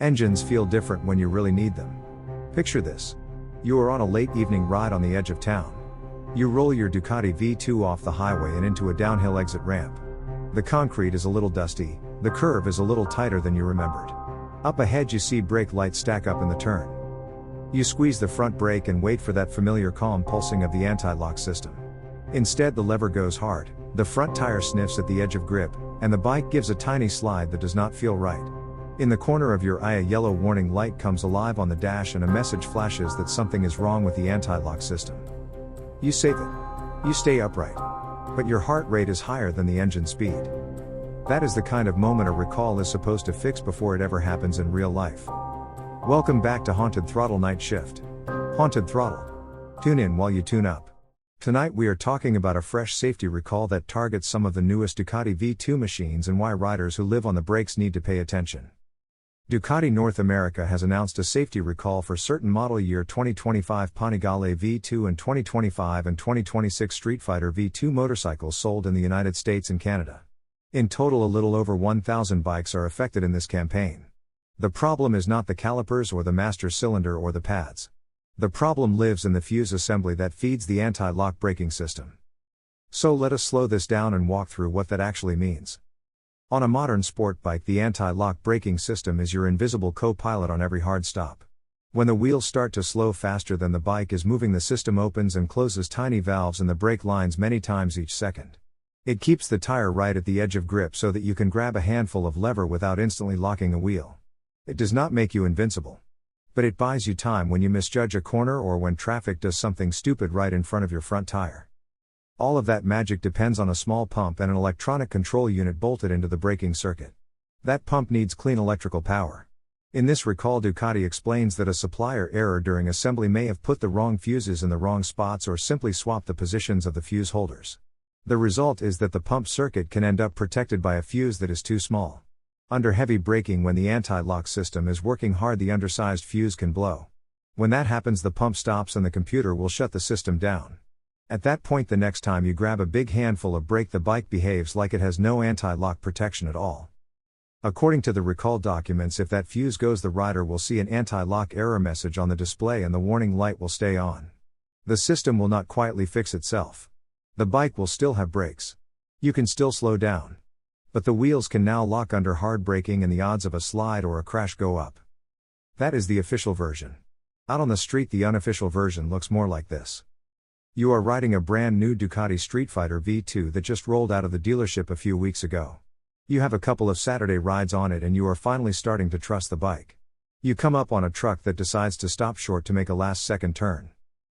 Engines feel different when you really need them. Picture this. You are on a late evening ride on the edge of town. You roll your Ducati V2 off the highway and into a downhill exit ramp. The concrete is a little dusty, the curve is a little tighter than you remembered. Up ahead you see brake lights stack up in the turn. You squeeze the front brake and wait for that familiar calm pulsing of the anti-lock system. Instead the lever goes hard, the front tire sniffs at the edge of grip, and the bike gives a tiny slide that does not feel right. In the corner of your eye a yellow warning light comes alive on the dash and a message flashes that something is wrong with the anti-lock system. You save it. You stay upright. But your heart rate is higher than the engine speed. That is the kind of moment a recall is supposed to fix before it ever happens in real life. Welcome back to Haunted Throttle Night Shift. Haunted Throttle. Tune in while you tune up. Tonight we are talking about a fresh safety recall that targets some of the newest Ducati V2 machines and why riders who live on the brakes need to pay attention. Ducati North America has announced a safety recall for certain model year 2025 Panigale V2 and 2025 and 2026 Streetfighter V2 motorcycles sold in the United States and Canada. In total a little over 1,000 bikes are affected in this campaign. The problem is not the calipers or the master cylinder or the pads. The problem lives in the fuse assembly that feeds the anti-lock braking system. So let us slow this down and walk through what that actually means. On a modern sport bike, the anti-lock braking system is your invisible co-pilot on every hard stop. When the wheels start to slow faster than the bike is moving, the system opens and closes tiny valves in the brake lines many times each second. It keeps the tire right at the edge of grip so that you can grab a handful of lever without instantly locking a wheel. It does not make you invincible. But it buys you time when you misjudge a corner or when traffic does something stupid right in front of your front tire. All of that magic depends on a small pump and an electronic control unit bolted into the braking circuit. That pump needs clean electrical power. In this recall, Ducati explains that a supplier error during assembly may have put the wrong fuses in the wrong spots or simply swapped the positions of the fuse holders. The result is that the pump circuit can end up protected by a fuse that is too small. Under heavy braking, when the anti-lock system is working hard, the undersized fuse can blow. When that happens, the pump stops and the computer will shut the system down. At that point, the next time you grab a big handful of brake, the bike behaves like it has no anti-lock protection at all. According to the recall documents, if that fuse goes, the rider will see an anti-lock error message on the display and the warning light will stay on. The system will not quietly fix itself. The bike will still have brakes. You can still slow down. But the wheels can now lock under hard braking and the odds of a slide or a crash go up. That is the official version. Out on the street, the unofficial version looks more like this. You are riding a brand new Ducati Streetfighter V2 that just rolled out of the dealership a few weeks ago. You have a couple of Saturday rides on it and you are finally starting to trust the bike. You come up on a truck that decides to stop short to make a last-second turn.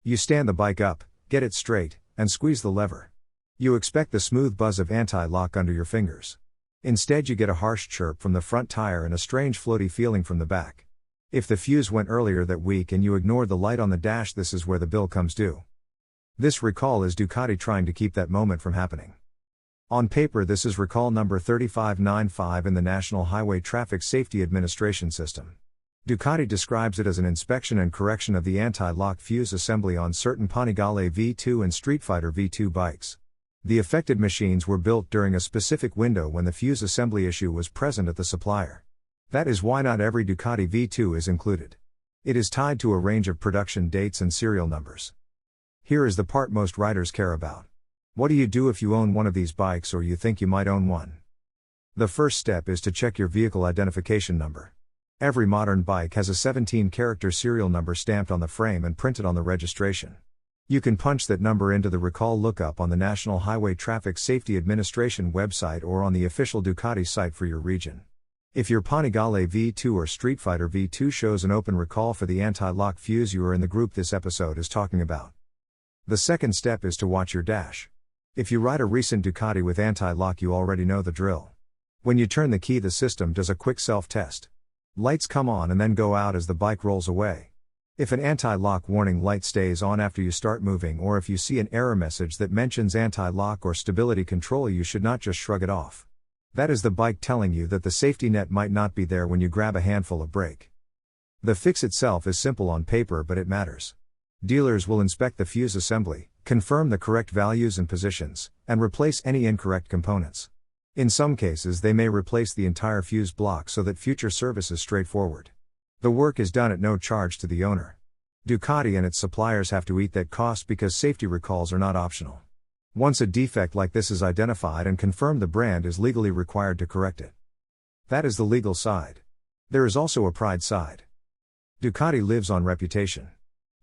You stand the bike up, get it straight, and squeeze the lever. You expect the smooth buzz of anti-lock under your fingers. Instead, you get a harsh chirp from the front tire and a strange floaty feeling from the back. If the fuse went earlier that week and you ignored the light on the dash, this is where the bill comes due. This recall is Ducati trying to keep that moment from happening. On paper, this is recall number 3595 in the National Highway Traffic Safety Administration system. Ducati describes it as an inspection and correction of the anti-lock fuse assembly on certain Panigale V2 and Streetfighter V2 bikes. The affected machines were built during a specific window when the fuse assembly issue was present at the supplier. That is why not every Ducati V2 is included. It is tied to a range of production dates and serial numbers. Here is the part most riders care about. What do you do if you own one of these bikes or you think you might own one? The first step is to check your vehicle identification number. Every modern bike has a 17-character serial number stamped on the frame and printed on the registration. You can punch that number into the recall lookup on the National Highway Traffic Safety Administration website or on the official Ducati site for your region. If your Panigale V2 or Streetfighter V2 shows an open recall for the anti-lock fuse, you are in the group this episode is talking about. The second step is to watch your dash. If you ride a recent Ducati with anti-lock, you already know the drill. When you turn the key, the system does a quick self-test. Lights come on and then go out as the bike rolls away. If an anti-lock warning light stays on after you start moving, or if you see an error message that mentions anti-lock or stability control, you should not just shrug it off. That is the bike telling you that the safety net might not be there when you grab a handful of brake. The fix itself is simple on paper, but it matters. Dealers will inspect the fuse assembly, confirm the correct values and positions, and replace any incorrect components. In some cases, they may replace the entire fuse block so that future service is straightforward. The work is done at no charge to the owner. Ducati and its suppliers have to eat that cost because safety recalls are not optional. Once a defect like this is identified and confirmed, the brand is legally required to correct it. That is the legal side. There is also a pride side. Ducati lives on reputation.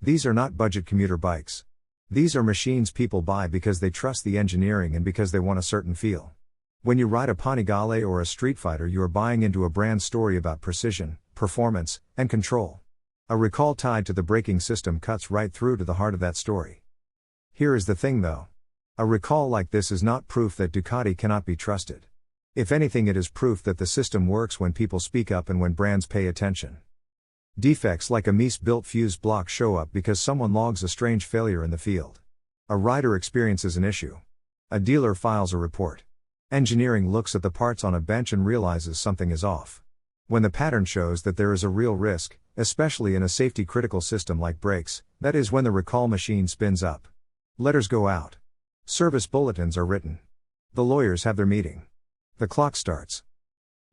These are not budget commuter bikes. These are machines people buy because they trust the engineering and because they want a certain feel. When you ride a Panigale or a Streetfighter, you are buying into a brand story about precision, performance, and control. A recall tied to the braking system cuts right through to the heart of that story. Here is the thing though. A recall like this is not proof that Ducati cannot be trusted. If anything, it is proof that the system works when people speak up and when brands pay attention. Defects like a mis-built fuse block show up because someone logs a strange failure in the field. A rider experiences an issue. A dealer files a report. Engineering looks at the parts on a bench and realizes something is off. When the pattern shows that there is a real risk, especially in a safety-critical system like brakes, that is when the recall machine spins up. Letters go out. Service bulletins are written. The lawyers have their meeting. The clock starts.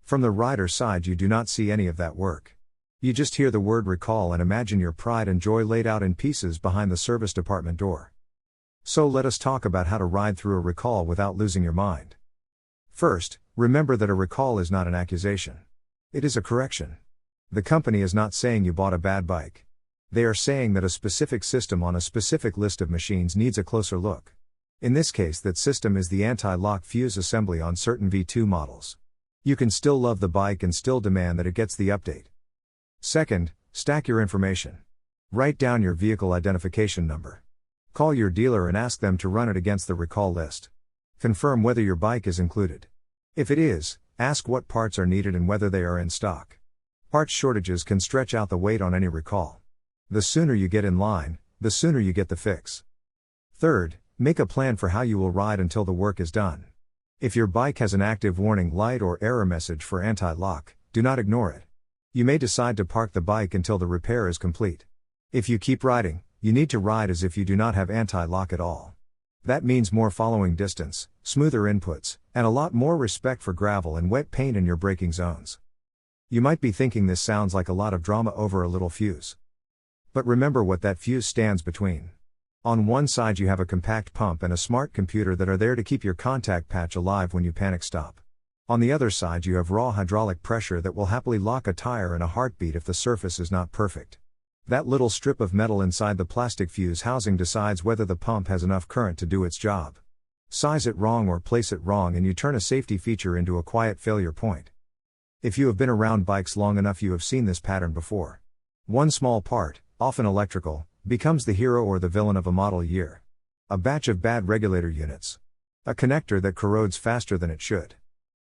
From the rider's side, you do not see any of that work. You just hear the word recall and imagine your pride and joy laid out in pieces behind the service department door. So let us talk about how to ride through a recall without losing your mind. First, remember that a recall is not an accusation. It is a correction. The company is not saying you bought a bad bike. They are saying that a specific system on a specific list of machines needs a closer look. In this case, that system is the anti-lock fuse assembly on certain V2 models. You can still love the bike and still demand that it gets the update. Second, stack your information. Write down your vehicle identification number. Call your dealer and ask them to run it against the recall list. Confirm whether your bike is included. If it is, ask what parts are needed and whether they are in stock. Parts shortages can stretch out the wait on any recall. The sooner you get in line, the sooner you get the fix. Third, make a plan for how you will ride until the work is done. If your bike has an active warning light or error message for anti-lock, do not ignore it. You may decide to park the bike until the repair is complete. If you keep riding, you need to ride as if you do not have anti-lock at all. That means more following distance, smoother inputs, and a lot more respect for gravel and wet paint in your braking zones. You might be thinking this sounds like a lot of drama over a little fuse. But remember what that fuse stands between. On one side you have a compact pump and a smart computer that are there to keep your contact patch alive when you panic stop. On the other side you have raw hydraulic pressure that will happily lock a tire in a heartbeat if the surface is not perfect. That little strip of metal inside the plastic fuse housing decides whether the pump has enough current to do its job. Size it wrong or place it wrong and you turn a safety feature into a quiet failure point. If you have been around bikes long enough, you have seen this pattern before. One small part, often electrical, becomes the hero or the villain of a model year. A batch of bad regulator units. A connector that corrodes faster than it should.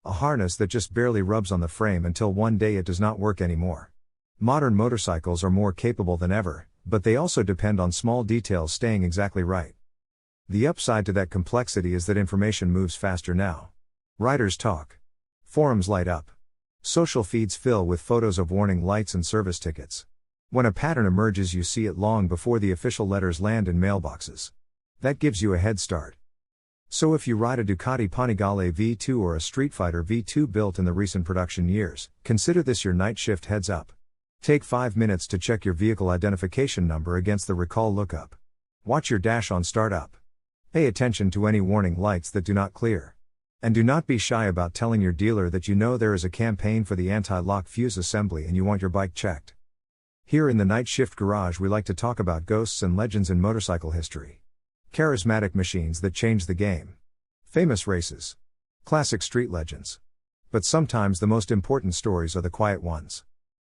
A harness that just barely rubs on the frame until one day it does not work anymore. Modern motorcycles are more capable than ever, but they also depend on small details staying exactly right. The upside to that complexity is that information moves faster now. Riders talk. Forums light up. Social feeds fill with photos of warning lights and service tickets. When a pattern emerges, you see it long before the official letters land in mailboxes. That gives you a head start. So if you ride a Ducati Panigale V2 or a Streetfighter V2 built in the recent production years, consider this your night shift heads up. Take 5 minutes to check your vehicle identification number against the recall lookup. Watch your dash on startup. Pay attention to any warning lights that do not clear. And do not be shy about telling your dealer that you know there is a campaign for the anti-lock fuse assembly and you want your bike checked. Here in the Night Shift Garage we like to talk about ghosts and legends in motorcycle history. Charismatic machines that change the game. Famous races. Classic street legends. But sometimes the most important stories are the quiet ones.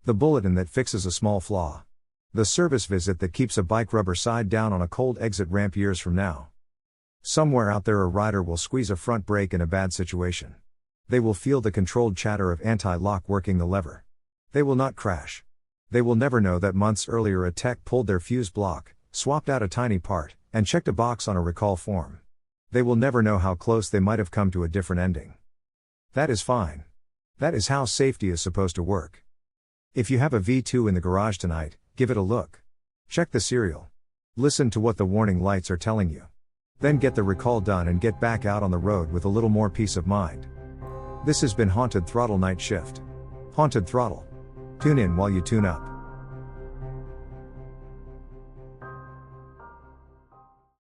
The bulletin that fixes a small flaw. The service visit that keeps a bike rubber side down on a cold exit ramp years from now. Somewhere out there a rider will squeeze a front brake in a bad situation. They will feel the controlled chatter of anti-lock working the lever. They will not crash. They will never know that months earlier a tech pulled their fuse block, swapped out a tiny part, and checked a box on a recall form. They will never know how close they might have come to a different ending. That is fine. That is how safety is supposed to work. If you have a V2 in the garage tonight, give it a look. Check the serial. Listen to what the warning lights are telling you. Then get the recall done and get back out on the road with a little more peace of mind. This has been Haunted Throttle Night Shift. Haunted Throttle. Tune in while you tune up.